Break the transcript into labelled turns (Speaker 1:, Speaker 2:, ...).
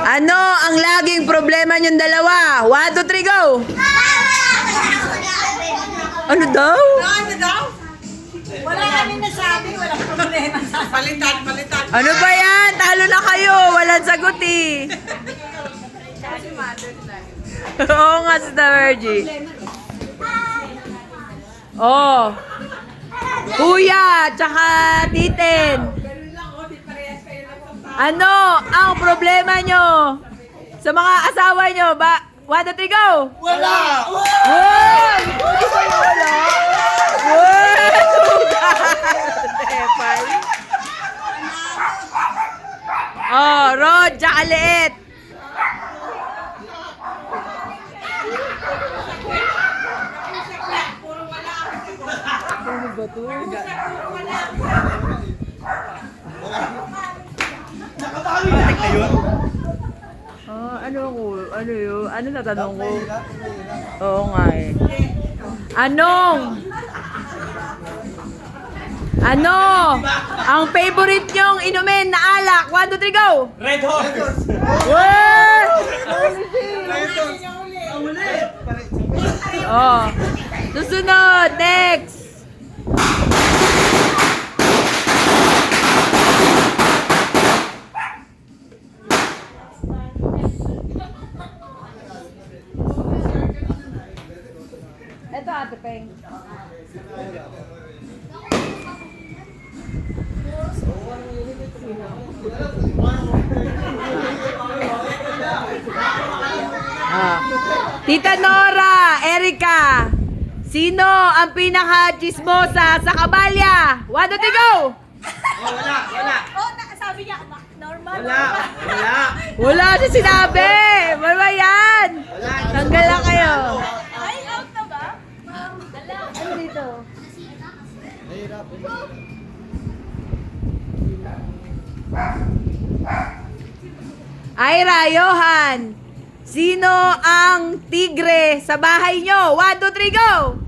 Speaker 1: Ano ang laging problema niyong dalawa? 1, 2, 3, go! Ano daw?
Speaker 2: Ano daw? Wala kami nasabi, walang problema. Palitan, palitan.
Speaker 1: Ano ba yan? Talo na kayo. Walang sagot eh. Oo nga, Sister Virgie. Oh. Kuya, tsaka Titen. Ano ang problema nyo? Sa mga asawa nyo, ba? 1, 2, 3, go!
Speaker 2: Wala!
Speaker 1: Wow! Hindi ba yung wala? Wow! Tepal. Oh, Rod, tsaka Liit. Ano ba to? Ano yun? Ano natanong ko? Oo nga eh. Ano ang favorite nyong inumin na alak? 1, 2, 3, go!
Speaker 3: Red Horse!
Speaker 1: What? Oh. Susunod, next. Ito, Ate Peng. Tita Nora, Erika, sino ang pinaka-chismosa sa Kabalya? 1, 2, 3, go!
Speaker 3: Wala!
Speaker 2: Oh, sabi niya, normal.
Speaker 3: Wala!
Speaker 1: Wala siya sinabi! Wala yan! Tanggal lang kayo.
Speaker 2: Ay, out na ba?
Speaker 1: Ano dito? Ira, Johan, sino ang tigre sa bahay nyo? 1, 2, 3, go!